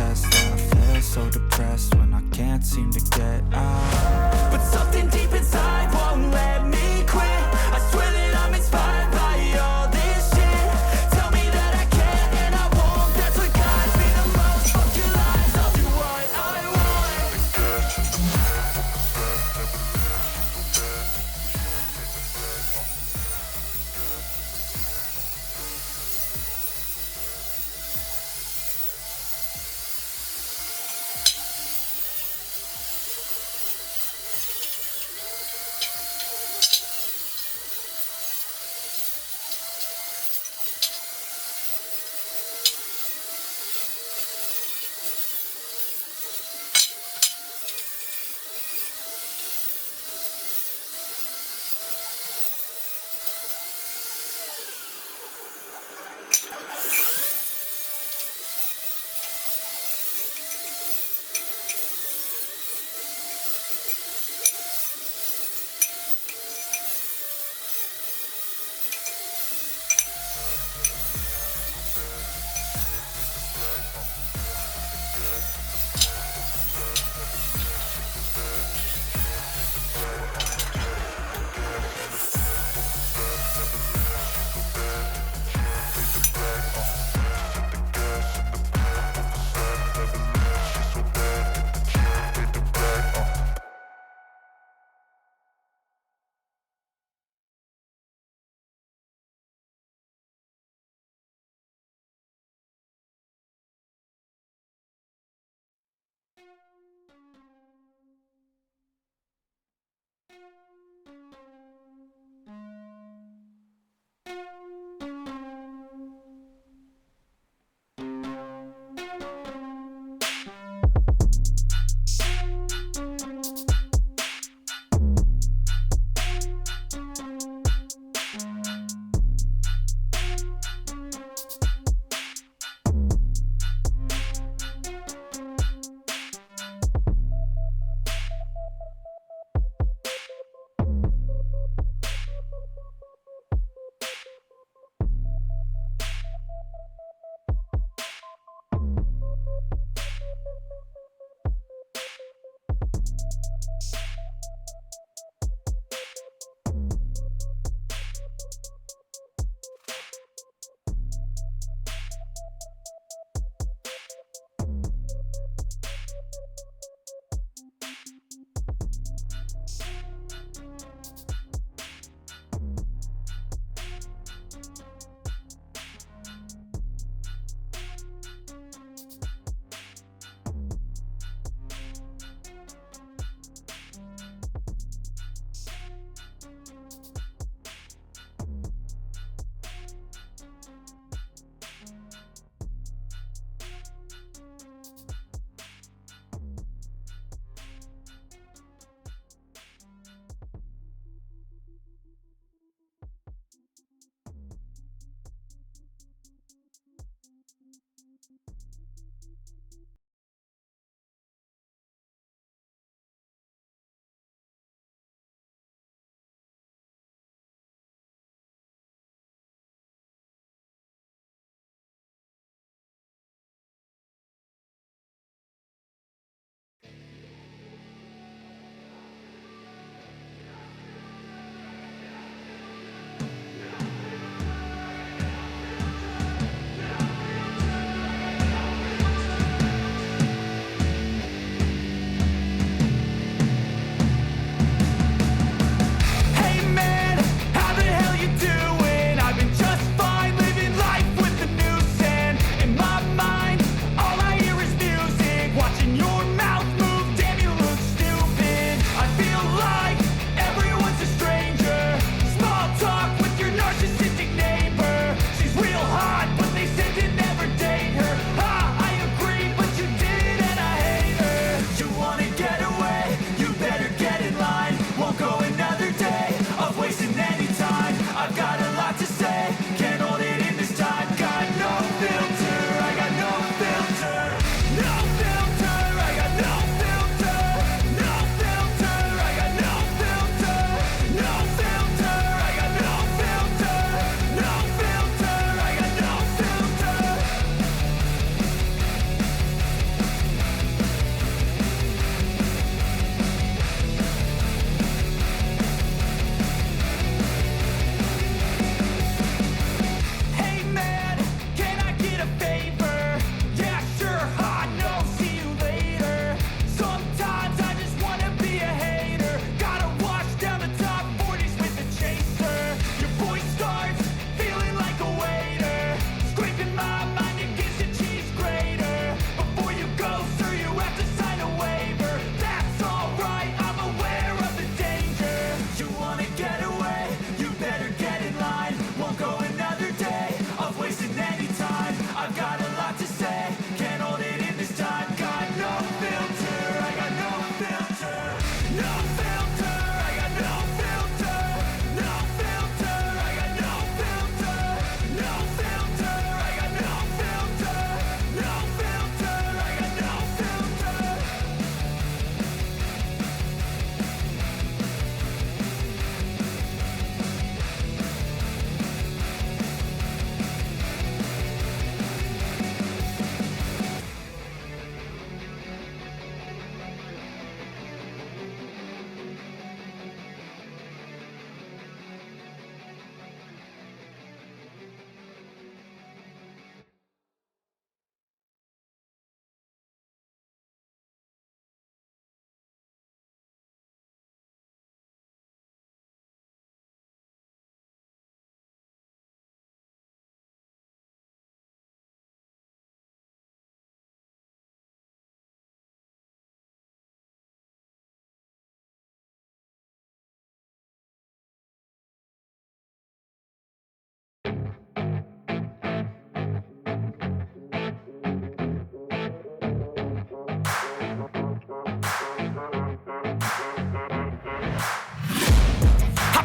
chest that I feel so depressed when I can't seem to get out. But something deep inside won't let me quit. I swear that I'm inspired by all this shit. Tell me that I can't and I won't. That's what guides me the most. Fuck your lies, I'll do what I want.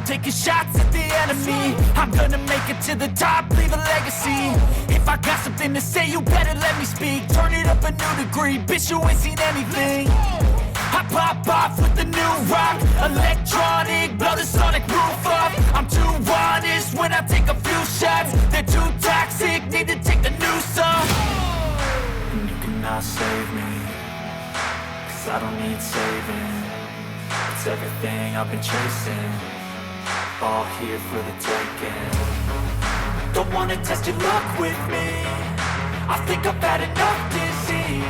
taking shots at the enemy. I'm gonna make it to the top, leave a legacy. If I got something to say, you better let me speak. Turn it up a new degree, bitch, you ain't seen anything. I pop off with the new rock, electronic, blow the sonic roof up. I'm too honest when I take a few shots. They're too toxic, need to take the noose off. And you cannot save me, cause I don't need saving. It's everything I've been chasing, all here for the taking. Don't wanna test your luck with me, I think I've had enough disease.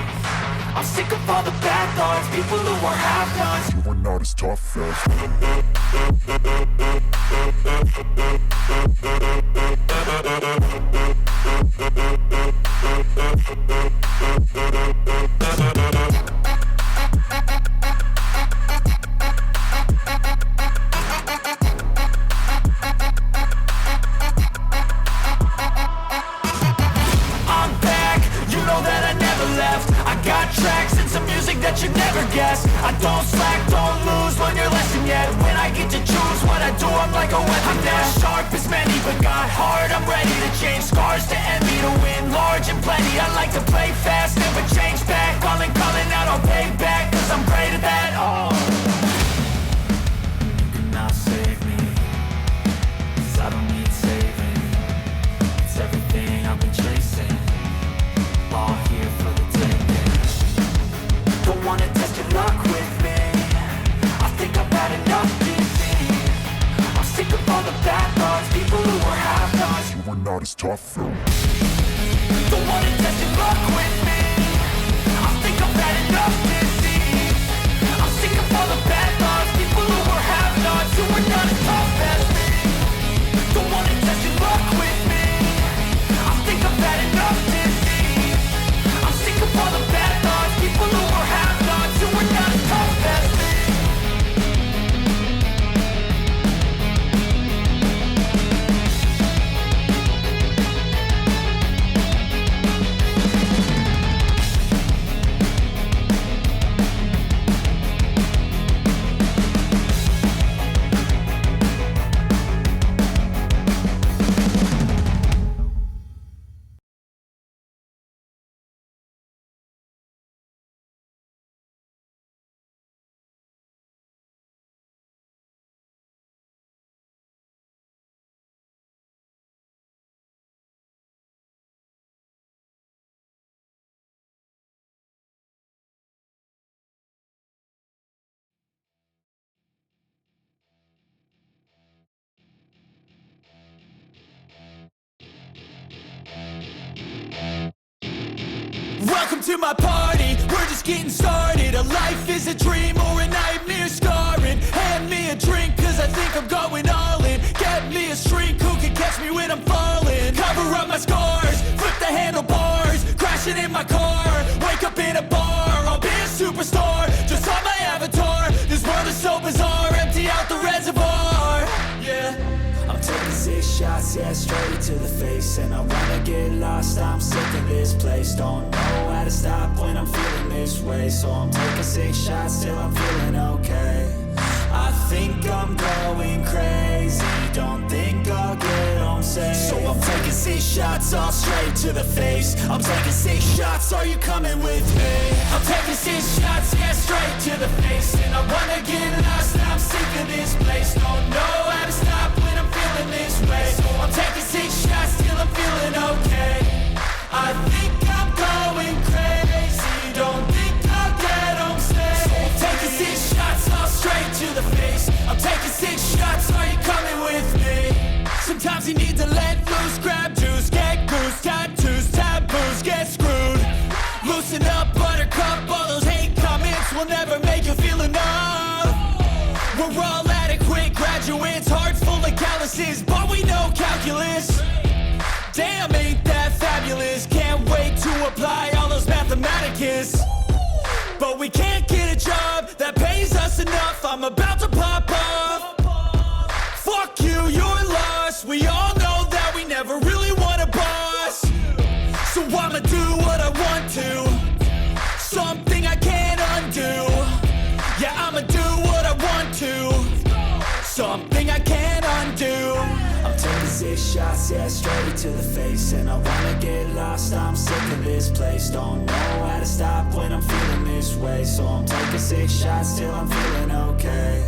I'm sick of all the bad thoughts, people who are half-nots. You are not as tough as I'm back, you know that I never left. I got tracks and some music that you never guess. I don't slack, don't lose, learn your lesson yet. When I get to choose what I do, I'm like a weapon. I'm not sharp as many, but got hard, I'm ready to change. Scars to envy, to win large and plenty. I like to play fast, never change back. Calling out, I'll pay back, cause I'm great at that. Oh, you cannot save me, cause I don't need saving. It's everything I've been chasing, all here for the taking. Don't wanna test your luck with me, I think I've had enough disease. I'm sick of all the bad thoughts, people who are half-nots. You are not as tough though. Don't wanna test your luck with me, I think I've had enough disease. I'm sick of all the bad thoughts, people who are half-nots. You are not as tough as me. Don't wanna test your luck with me, I think I've had enough disease. I'm sick of all the bad thoughts, people who are half-nots. You are not as tough as me. Welcome to my party, we're just getting started. A life is a dream or a nightmare scarring. Hand me a drink cause I think I'm going all in. Get me a shrink who can catch me when I'm falling. Cover up my scars, flip the handlebars. Crashing in my car, wake up in a bar. I'll be a superstar, just on my avatar. This world is so bizarre, empty out the reservoir. Yeah, I'm taking 6 shots, yeah, straight to the face. And I wanna get lost, I'm sick of this place. Don't know how to stop when I'm feeling this way. So I'm taking 6 shots till I'm feeling okay. I think I'm going crazy, don't think I'll get home safe. So I'm taking 6 shots, all straight to the face. I'm taking 6 shots, are you coming with me? I'm taking 6 shots, yeah, straight to the face. And I wanna get lost, I'm sick of this place. Don't know how to stop when I'm feeling this way. So I'm taking 6 shots till I'm feeling okay. I think I'm going crazy, don't think I'll get home safe. So I'm taking 6 shots, all straight to the face. I'm taking 6 shots, are you coming with me? Sometimes you need to let loose, grab juice, get goose, tattoos, taboos, get screwed. Loosen up, buttercup, all those hate comments will never make you feel enough. We're all adequate graduates, hearts full of calluses, but we know calculus. Damn, ain't that fabulous? Can't wait to apply all those mathematicus. But we can't get a job that pays us enough. I'm about to pop off. Fuck you, you're lost. We all know that we never really want a boss. So I'ma do what I want to, something I can't undo. Yeah, I'ma do what I want to, something I can't shots, yeah, straight to the face. And I wanna get lost, I'm sick of this place. Don't know how to stop when I'm feeling this way. So I'm taking 6 shots till I'm feeling okay.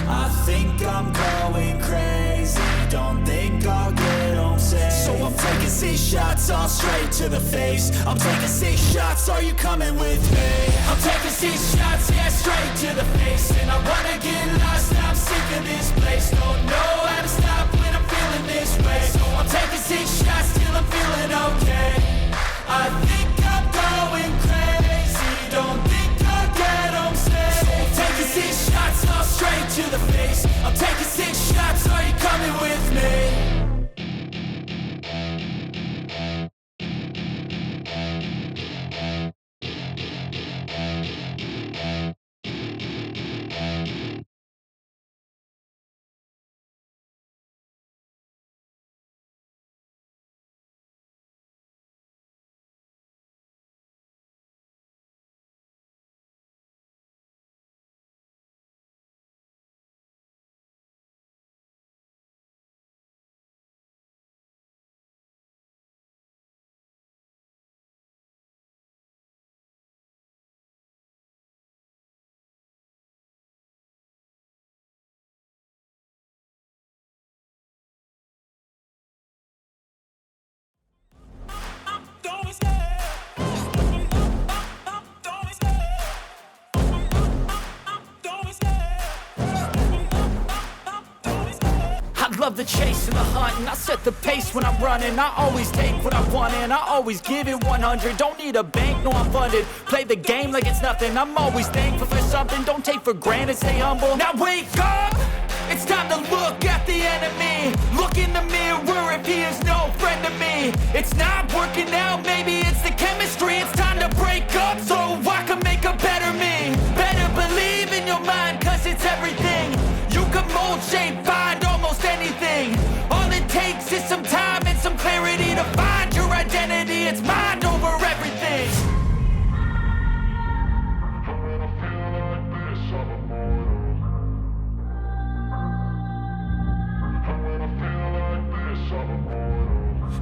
I think I'm going crazy, don't think I'll get home safe. So I'm taking 6 shots, all straight to the face. I'm taking 6 shots, are you coming with me? I'm taking 6 shots, yeah, straight to the face. And I wanna get lost, I'm sick of this place. Don't know how to stop when I'm feeling this way. So I'm taking 6 shots till I'm feeling okay. I think I'm going crazy, don't think I'll get home safe. So I'm taking 6 shots, all straight to the face. I'm taking 6 shots, are you coming with me? Love the chase and the hunt, and I set the pace when I'm running. I always take what I want and I always give it 100. Don't need a bank, no I'm funded. Play the game like it's nothing. I'm always thankful for something. Don't take for granted, stay humble. Now wake up! It's time to look at the enemy. Look in the mirror if he is no friend to me. It's not working out, maybe it's the chemistry. It's time to break up so I can make a better me. Better believe in your mind, cause it's everything. You can mold, shape, find almost anything. All it takes is some time and some clarity to find your identity. It's mind over everything.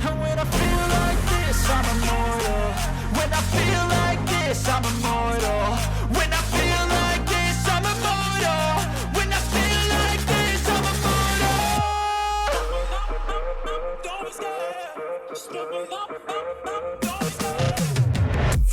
And when I feel like this, I'm immortal. When I feel like this, I'm immortal. When I feel like this, I'm immortal. When I feel like this, I'm immortal. Don't be scared. Just level up. Don't be scared.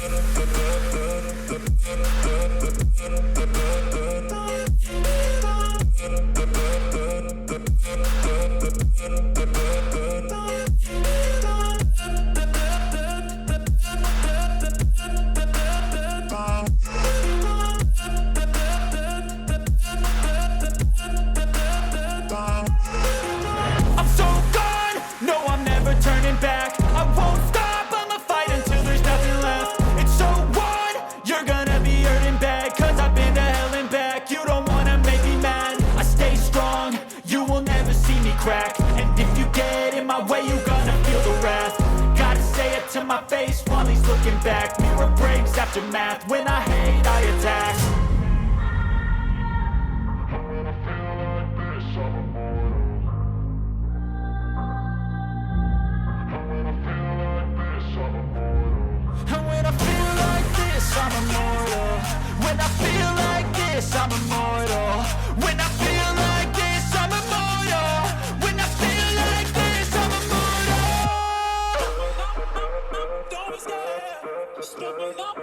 I'm so gone, no I'm never turning back. I won't stop, I'ma fight until there's nothing left. It's so on, you're gonna be hurting bad. Cause I've been to hell and back. You don't wanna make me mad. I stay strong, you will never see me crack. And if you get in my way, you're gonna feel the wrath. Gotta say it to my face while he's looking back. Mirror breaks after math, when I hate I attack. And when I feel like this, I'm immortal. When I feel like this, I'm immortal. When I feel like this, I'm immortal. When I feel like this, I'm immortal. Don't be scared. Just level up.